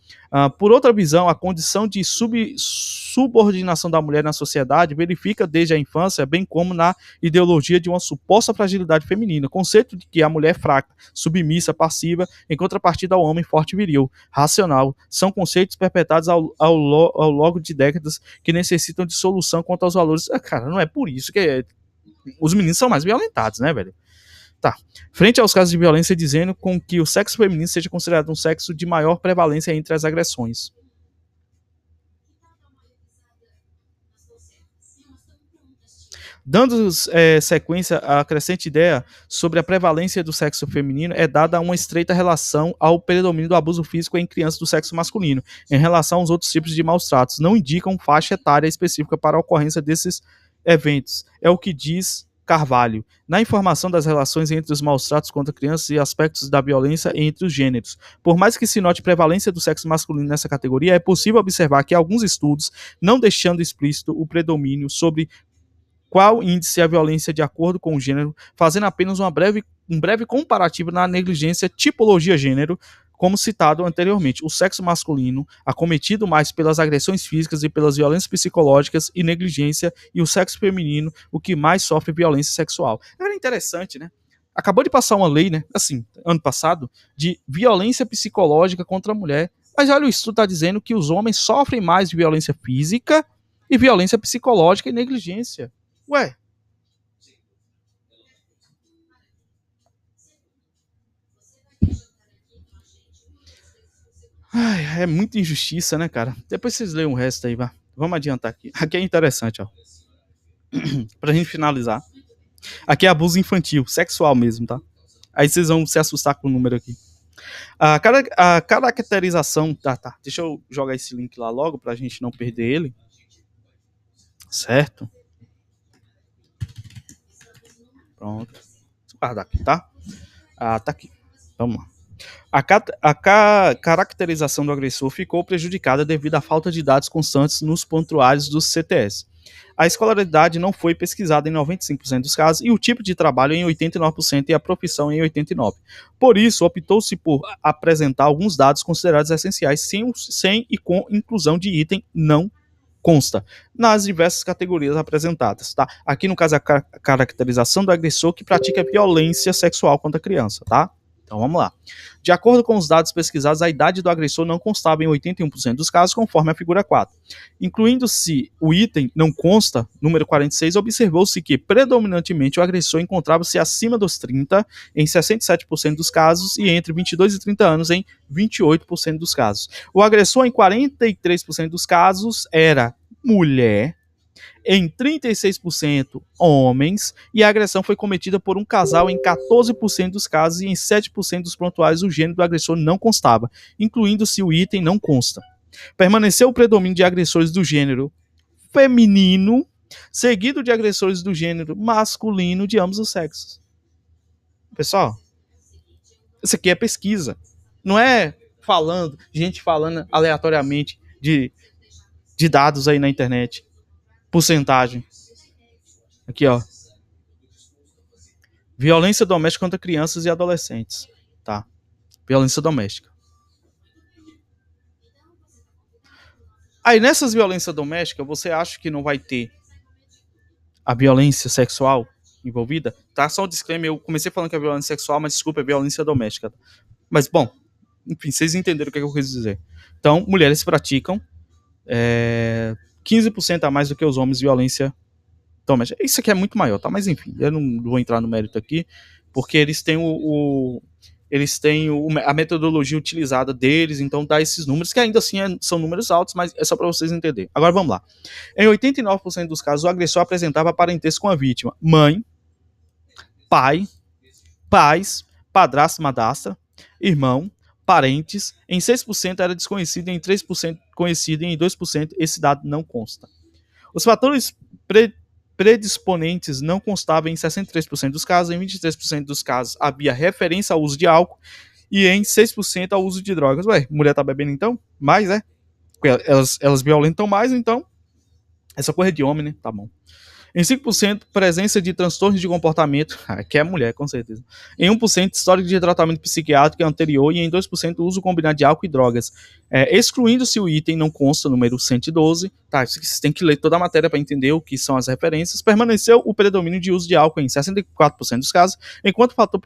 Por outra visão, a condição de subordinação da mulher na sociedade verifica desde a infância, bem como na ideologia de uma suposta fragilidade feminina, conceito de que a mulher é fraca, submissa, passiva, em contrapartida ao homem forte e viril, racional, são conceitos perpetrados ao longo de décadas que necessitam de solução quanto aos valores. Cara, não é por isso que os meninos são mais violentados, né, velho? Tá. Frente aos casos de violência, dizendo com que o sexo feminino seja considerado um sexo de maior prevalência entre as agressões. Dando sequência à crescente ideia sobre a prevalência do sexo feminino, é dada uma estreita relação ao predomínio do abuso físico em crianças do sexo masculino, em relação aos outros tipos de maus tratos. Não indicam faixa etária específica para a ocorrência desses eventos. É o que diz Carvalho. Na informação das relações entre os maus tratos contra crianças e aspectos da violência entre os gêneros. Por mais que se note prevalência do sexo masculino nessa categoria, é possível observar que alguns estudos, não deixando explícito o predomínio sobre qual índice a violência de acordo com o gênero, fazendo apenas um breve comparativo na negligência tipologia gênero, como citado anteriormente. O sexo masculino, acometido mais pelas agressões físicas e pelas violências psicológicas e negligência, e o sexo feminino, o que mais sofre violência sexual. Era interessante, né? Acabou de passar uma lei, né? Assim, ano passado, de violência psicológica contra a mulher. Mas olha, o estudo está dizendo que os homens sofrem mais de violência física e violência psicológica e negligência. Ué. Ai, é muita injustiça, né, cara? Depois vocês leem o resto aí, vá. Vamos adiantar aqui. Aqui é interessante, ó. Pra gente finalizar. Aqui é abuso infantil, sexual mesmo, tá? Aí vocês vão se assustar com o número aqui. A caracterização. Tá. Deixa eu jogar esse link lá logo pra gente não perder ele. Certo? Pronto. Vou guardar aqui, tá? Tá aqui. Vamos lá. A caracterização do agressor ficou prejudicada devido à falta de dados constantes nos prontuários dos CTS. A escolaridade não foi pesquisada em 95% dos casos e o tipo de trabalho em 89% e a profissão em 89%. Por isso, optou-se por apresentar alguns dados considerados essenciais sem e com inclusão de item não consta nas diversas categorias apresentadas, tá? Aqui no caso a caracterização do agressor que pratica violência sexual contra a criança, tá? Então vamos lá. De acordo com os dados pesquisados, a idade do agressor não constava em 81% dos casos, conforme a figura 4. Incluindo-se o item não consta, número 46, observou-se que predominantemente o agressor encontrava-se acima dos 30 em 67% dos casos e entre 22 e 30 anos em 28% dos casos. O agressor em 43% dos casos era mulher, em 36% homens, e a agressão foi cometida por um casal em 14% dos casos e em 7% dos prontuários o gênero do agressor não constava, incluindo-se o item não consta. Permaneceu o predomínio de agressores do gênero feminino, seguido de agressores do gênero masculino de ambos os sexos. Pessoal, isso aqui é pesquisa. Não é gente falando aleatoriamente de dados aí na internet. Porcentagem. Aqui, ó. Violência doméstica contra crianças e adolescentes. Tá. Violência doméstica. Aí, nessas violências domésticas, você acha que não vai ter a violência sexual envolvida? Tá? Só um disclaimer, eu comecei falando que é violência sexual, mas desculpa, é violência doméstica. Mas, bom, enfim, vocês entenderam o que eu quis dizer. Então, mulheres praticam 15% a mais do que os homens violência doméstica. Isso aqui é muito maior, tá? Mas enfim, eu não vou entrar no mérito aqui, porque eles têm a metodologia utilizada deles, então dá esses números, que ainda assim são números altos, mas é só para vocês entenderem. Agora vamos lá. Em 89% dos casos, o agressor apresentava parentesco com a vítima: mãe, pai, pais, padrasto, madrasta, irmão, parentes. Em 6% era desconhecido, em 3% conhecido e em 2% esse dado não consta. Os fatores predisponentes não constavam em 63% dos casos, em 23% dos casos havia referência ao uso de álcool e em 6% ao uso de drogas. Ué, mulher tá bebendo então? Mais, né? Elas violentam mais, então essa coisa de homem, né? Tá bom. Em 5%, presença de transtornos de comportamento, que é mulher, com certeza. Em 1%, histórico de tratamento psiquiátrico anterior e em 2%, uso combinado de álcool e drogas. Excluindo-se o item não consta, número 112, tá, isso aqui você tem que ler toda a matéria para entender o que são as referências. Permaneceu o predomínio de uso de álcool em 64% dos casos, enquanto o fator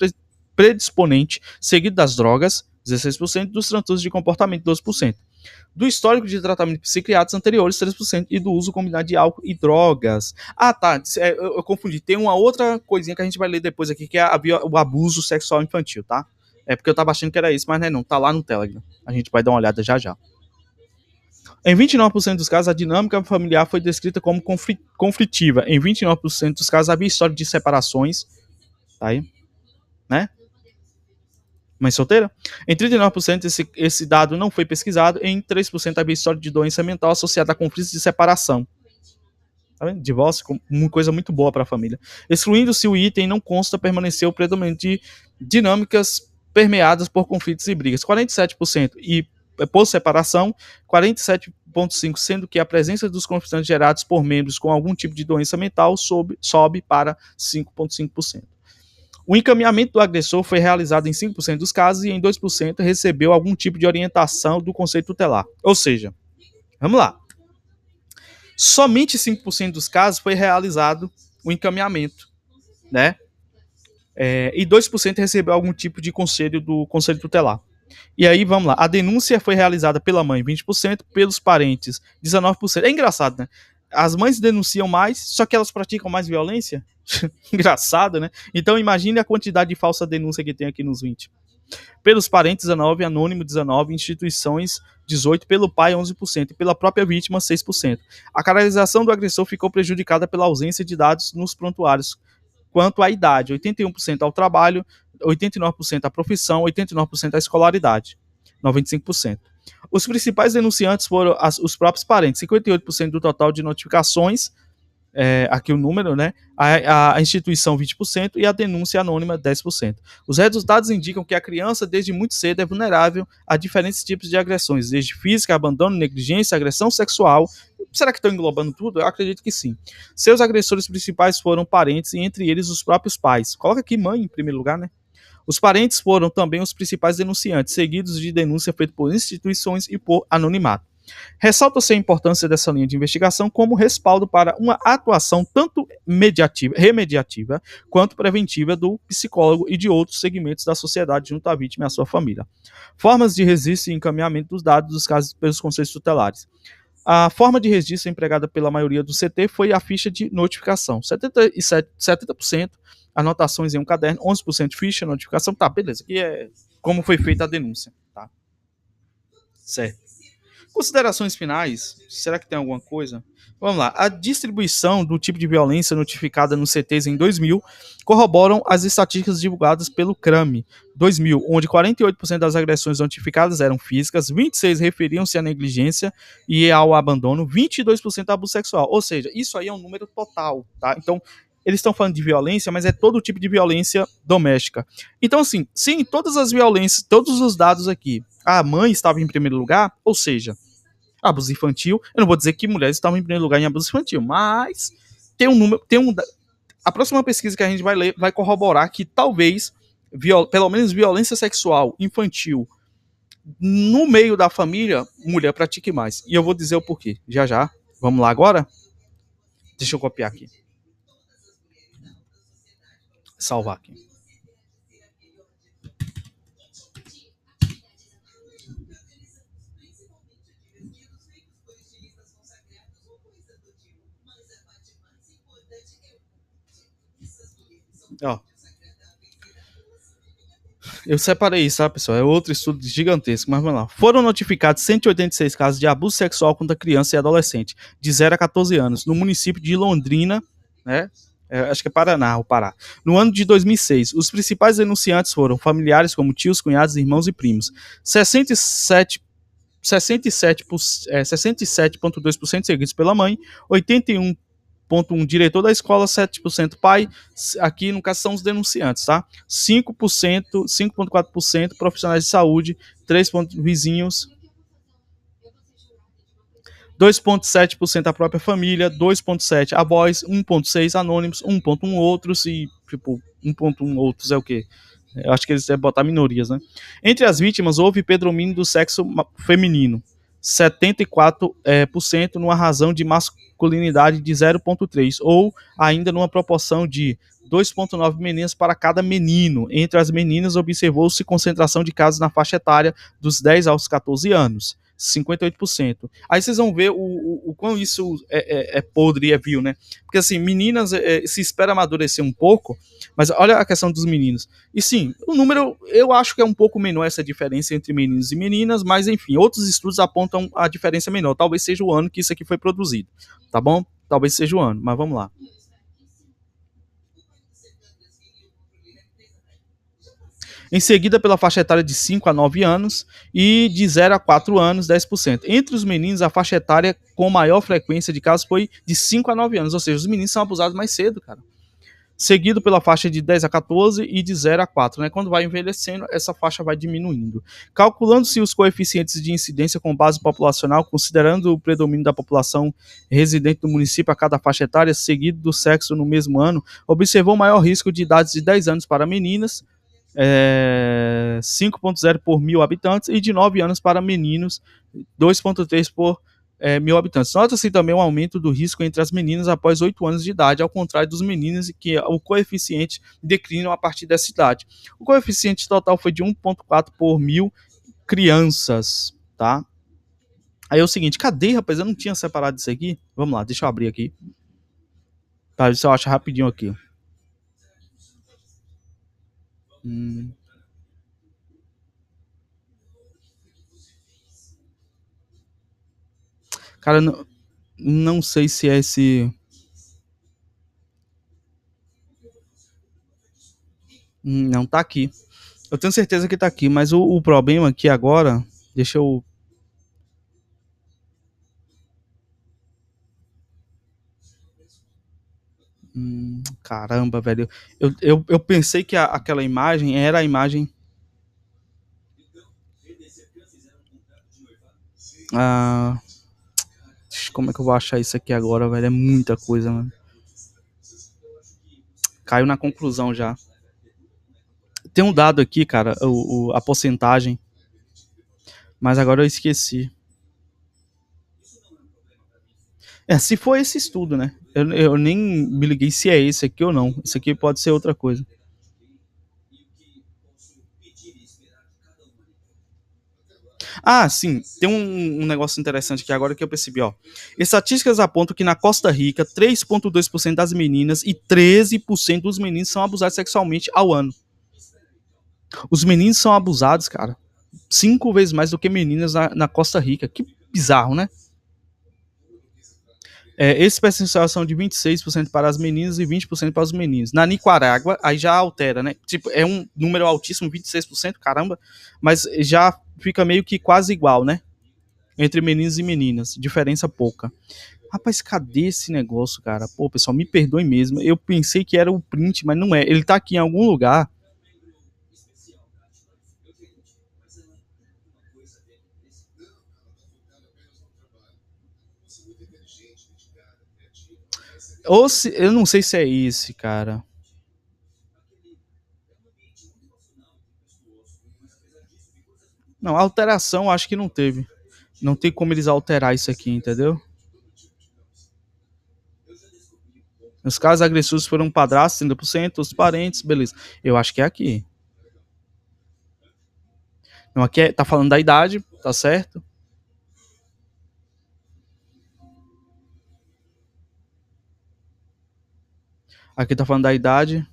predisponente, seguido das drogas, 16%, dos transtornos de comportamento, 12%. Do histórico de tratamento psiquiátricos anteriores, 3%, e do uso combinado de álcool e drogas. Ah, tá, eu confundi. Tem uma outra coisinha que a gente vai ler depois aqui, que é o abuso sexual infantil, tá? É porque eu tava achando que era isso, mas não é não. Tá lá no Telegram. A gente vai dar uma olhada já já. Em 29% dos casos, a dinâmica familiar foi descrita como conflitiva. Em 29% dos casos, havia história de separações. Tá aí, né? Mãe solteira? Em 39%, esse dado não foi pesquisado. Em 3% havia história de doença mental associada a conflitos de separação. Tá vendo? Divórcio, uma coisa muito boa para a família. Excluindo-se o item, não consta, permaneceu predominante de dinâmicas permeadas por conflitos e brigas. 47% e por separação, 47,5%, sendo que a presença dos conflitos gerados por membros com algum tipo de doença mental sobe para 5,5%. O encaminhamento do agressor foi realizado em 5% dos casos e em 2% recebeu algum tipo de orientação do conselho tutelar. Ou seja, vamos lá. Somente 5% dos casos foi realizado o encaminhamento, né? E 2% recebeu algum tipo de conselho do conselho tutelar. E aí, vamos lá. A denúncia foi realizada pela mãe, 20%, pelos parentes, 19%. É engraçado, né? As mães denunciam mais, só que elas praticam mais violência. Engraçado, né? Então, imagine a quantidade de falsa denúncia que tem aqui nos 20. Pelos parentes, 19%, anônimo, 19%, instituições, 18%, pelo pai, 11%, e pela própria vítima, 6%. A caracterização do agressor ficou prejudicada pela ausência de dados nos prontuários quanto à idade, 81% ao trabalho, 89% à profissão, 89% à escolaridade, 95%. Os principais denunciantes foram os próprios parentes, 58% do total de notificações, aqui o número, né? A instituição 20% e a denúncia anônima 10%. Os resultados indicam que a criança desde muito cedo é vulnerável a diferentes tipos de agressões, desde física, abandono, negligência, agressão sexual. Será que estão englobando tudo? Eu acredito que sim. Seus agressores principais foram parentes e entre eles os próprios pais. Coloca aqui mãe em primeiro lugar, né? Os parentes foram também os principais denunciantes, seguidos de denúncia feita por instituições e por anonimato. Ressalta-se a importância dessa linha de investigação como respaldo para uma atuação tanto remediativa quanto preventiva do psicólogo e de outros segmentos da sociedade junto à vítima e à sua família. Formas de registro e encaminhamento dos dados dos casos pelos conselhos tutelares. A forma de registro empregada pela maioria do CT foi a ficha de notificação. 70% anotações em um caderno, 11% ficha, notificação. Tá, beleza. Aqui é como foi feita a denúncia. Tá. Certo. Considerações finais, será que tem alguma coisa? Vamos lá. A distribuição do tipo de violência notificada nos CTs em 2000 corroboram as estatísticas divulgadas pelo CRAME 2000, onde 48% das agressões notificadas eram físicas, 26% referiam-se à negligência e ao abandono, 22% a abuso sexual. Ou seja, isso aí é um número total, tá? Então, eles estão falando de violência, mas é todo tipo de violência doméstica. Então, assim, sim, todas as violências, todos os dados aqui, a mãe estava em primeiro lugar, ou seja, abuso infantil. Eu não vou dizer que mulheres estavam em primeiro lugar em abuso infantil, mas tem um número, a próxima pesquisa que a gente vai ler vai corroborar que talvez, pelo menos violência sexual infantil no meio da família, mulher pratique mais. E eu vou dizer o porquê. Já já. Vamos lá agora? Deixa eu copiar aqui. Salvar aqui. Ó. Eu separei isso, tá, pessoal? É outro estudo gigantesco, mas vamos lá. Foram notificados 186 casos de abuso sexual contra criança e adolescente, de 0 a 14 anos, no município de Londrina, né? Acho que é Paraná, ou Pará. No ano de 2006, os principais denunciantes foram familiares como tios, cunhados, irmãos e primos. 67,2% seguidos pela mãe, 81,1% diretor da escola, 7% pai, aqui no caso são os denunciantes, tá? 5,4% profissionais de saúde, 3% vizinhos, 2,7% a própria família, 2,7% avós, 1,6% anônimos, 1,1% outros e, tipo, 1,1% outros é o quê? Eu acho que eles devem botar minorias, né? Entre as vítimas, houve predomínio do sexo feminino, 74%, numa razão de masculinidade de 0,3%, ou ainda numa proporção de 2,9 meninas para cada menino. Entre as meninas, observou-se concentração de casos na faixa etária dos 10 aos 14 anos. 58%. Aí vocês vão ver o quão isso é podre e é vil, né? Porque assim, meninas se espera amadurecer um pouco, mas olha a questão dos meninos. E sim, o número, eu acho que é um pouco menor essa diferença entre meninos e meninas, mas enfim, outros estudos apontam a diferença menor. Talvez seja o ano que isso aqui foi produzido, tá bom? Talvez seja o ano, mas vamos lá. Em seguida, pela faixa etária de 5 a 9 anos e de 0 a 4 anos, 10%. Entre os meninos, a faixa etária com maior frequência de casos foi de 5 a 9 anos, ou seja, os meninos são abusados mais cedo, cara. Seguido pela faixa de 10 a 14 e de 0 a 4, né? Quando vai envelhecendo, essa faixa vai diminuindo. Calculando-se os coeficientes de incidência com base populacional, considerando o predomínio da população residente do município a cada faixa etária, seguido do sexo no mesmo ano, observou maior risco de idades de 10 anos para meninas, 5,0 por mil habitantes, e de 9 anos para meninos, 2,3 por mil habitantes. Nota-se também um aumento do risco entre as meninas após 8 anos de idade, ao contrário dos meninos, que o coeficiente declina a partir dessa idade. O coeficiente total foi de 1,4 por mil crianças, tá? Aí é o seguinte, cadê, rapaz? Eu não tinha separado isso aqui. Vamos lá, deixa eu abrir aqui. Tá, isso eu acho rapidinho aqui. Cara, não sei se é esse... Não, tá aqui. Eu tenho certeza que tá aqui, mas o problema aqui agora... Deixa eu... caramba, velho. Eu pensei que aquela imagem era a imagem... como é que eu vou achar isso aqui agora, velho? É muita coisa, mano. Caiu na conclusão já. Tem um dado aqui, cara, a porcentagem. Mas agora eu esqueci. Se for esse estudo, né? Eu nem me liguei se é esse aqui ou não. Isso aqui pode ser outra coisa. Sim, tem um negócio interessante aqui agora que eu percebi, ó. Estatísticas apontam que na Costa Rica, 3,2% das meninas e 13% dos meninos são abusados sexualmente ao ano. Os meninos são abusados, cara, 5 vezes mais do que meninas na Costa Rica. Que bizarro, né? Esses percentuais são de 26% para as meninas e 20% para os meninos. Na Nicarágua, aí já altera, né? Tipo, é um número altíssimo, 26%, caramba, mas já fica meio que quase igual, né? Entre meninos e meninas, diferença pouca. Rapaz, cadê esse negócio, cara? Pô, pessoal, me perdoe mesmo. Eu pensei que era o print, mas não é. Ele tá aqui em algum lugar. Ou se, eu não sei se é esse, cara. Não, alteração acho que não teve. Não tem como eles alterar isso aqui, entendeu? Os casos agressivos foram padrastos, 30%, os parentes, beleza. Eu acho que é aqui. Não, aqui tá falando da idade, tá certo? Aqui tá falando da idade.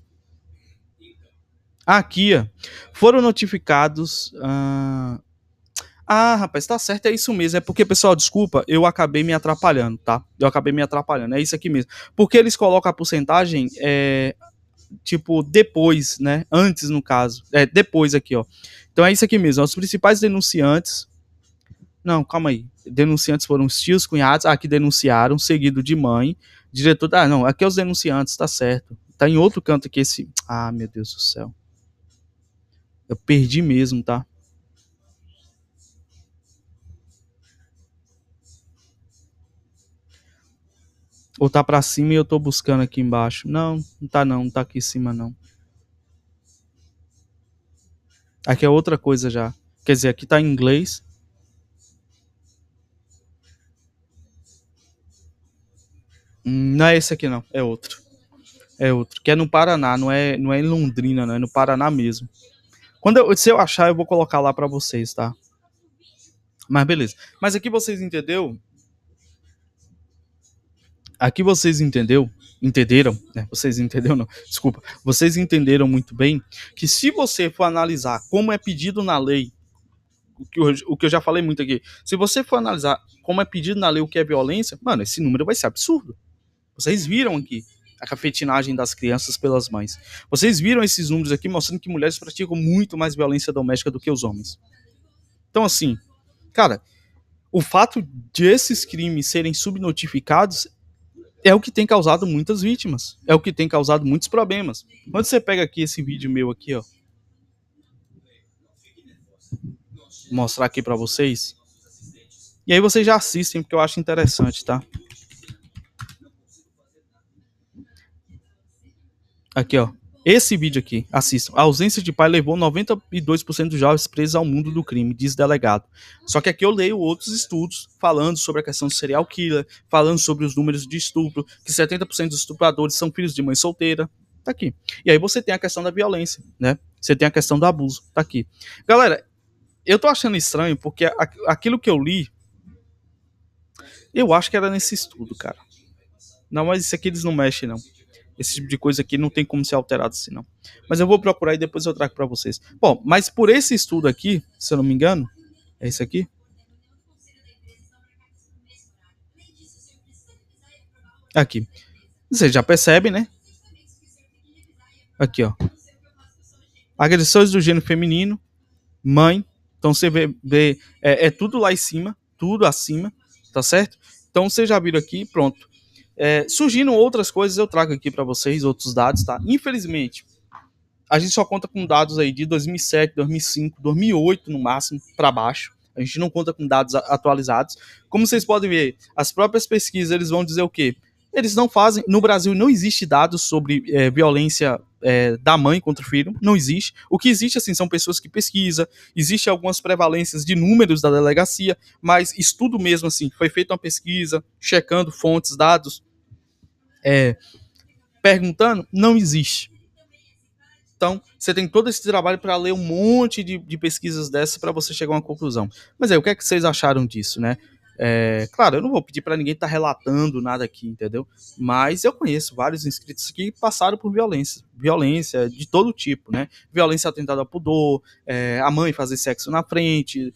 Aqui, ó. Foram notificados... rapaz, tá certo, é isso mesmo. É porque, pessoal, desculpa, eu acabei me atrapalhando, tá? É isso aqui mesmo. Porque eles colocam a porcentagem, tipo, depois, né? Antes, no caso. Depois aqui, ó. Então é isso aqui mesmo. Os principais denunciantes... Não, calma aí. Denunciantes foram os tios, cunhados, que denunciaram, seguido de mãe. Diretor... não, aqui é os denunciantes, tá certo. Tá em outro canto aqui esse... meu Deus do céu. Eu perdi mesmo, tá? Ou tá pra cima e eu tô buscando aqui embaixo. Não tá aqui em cima não. Aqui é outra coisa já. Quer dizer, aqui tá em inglês. Não é esse aqui não, é outro. É outro, que é no Paraná, não é em Londrina, não, é no Paraná mesmo. Se eu achar, eu vou colocar lá pra vocês, tá? Mas beleza. Mas aqui vocês entenderam, entenderam, né? Vocês entenderam não, desculpa. Vocês entenderam muito bem que se você for analisar como é pedido na lei, o que eu já falei muito aqui, se você for analisar como é pedido na lei o que é violência, mano, esse número vai ser absurdo. Vocês viram aqui a cafetinagem das crianças pelas mães. Vocês viram esses números aqui mostrando que mulheres praticam muito mais violência doméstica do que os homens. Então, assim, cara, o fato de esses crimes serem subnotificados é o que tem causado muitas vítimas. É o que tem causado muitos problemas. Quando você pega aqui esse vídeo meu aqui, ó, vou mostrar aqui pra vocês. E aí vocês já assistem, porque eu acho interessante, tá? Aqui, ó. Esse vídeo aqui, assistam. A ausência de pai levou 92% dos jovens presos ao mundo do crime, diz delegado. Só que aqui eu leio outros estudos falando sobre a questão do serial killer, falando sobre os números de estupro, que 70% dos estupradores são filhos de mãe solteira. Tá aqui. E aí você tem a questão da violência, né? Você tem a questão do abuso. Tá aqui. Galera, eu tô achando estranho porque aquilo que eu li, eu acho que era nesse estudo, cara. Não, mas isso aqui eles não mexem, não. Esse tipo de coisa aqui não tem como ser alterado assim, não. Mas eu vou procurar e depois eu trago para vocês. Bom, mas por esse estudo aqui, se eu não me engano, é esse aqui. Aqui. Você já percebe, né? Aqui, ó. Agressores do gênero feminino, mãe. Então você vê é tudo lá em cima, tudo acima, tá certo? Então vocês já viram aqui, pronto. Surgindo outras coisas, eu trago aqui para vocês, outros dados, tá? Infelizmente, a gente só conta com dados aí de 2007, 2005, 2008 no máximo, para baixo. A gente não conta com dados atualizados. Como vocês podem ver, as próprias pesquisas, eles vão dizer o quê? Eles não fazem... No Brasil não existe dados sobre violência da mãe contra o filho. Não existe. O que existe, assim, são pessoas que pesquisam. Existem algumas prevalências de números da delegacia, mas estudo mesmo, assim, foi feita uma pesquisa, checando fontes, dados, perguntando, não existe. Então, você tem todo esse trabalho para ler um monte de pesquisas dessas para você chegar a uma conclusão. Mas aí, o que é que vocês acharam disso, né? Claro, eu não vou pedir para ninguém estar relatando nada aqui, entendeu? Mas eu conheço vários inscritos que passaram por violência de todo tipo, né? Violência atentada ao pudor, a mãe fazer sexo na frente,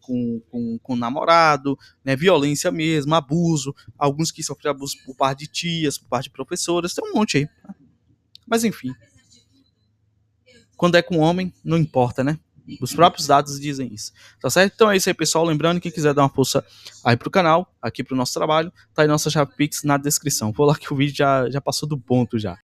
com o namorado, né? Violência mesmo, abuso, alguns que sofreram abuso por parte de tias, por parte de professoras, tem um monte aí. Mas enfim, quando é com homem, não importa, né? Os próprios dados dizem isso, tá certo? Então é isso aí, pessoal. Lembrando que quiser dar uma força aí pro canal, aqui pro nosso trabalho, tá aí nossa chave Pix na descrição. Vou lá que o vídeo já passou do ponto já.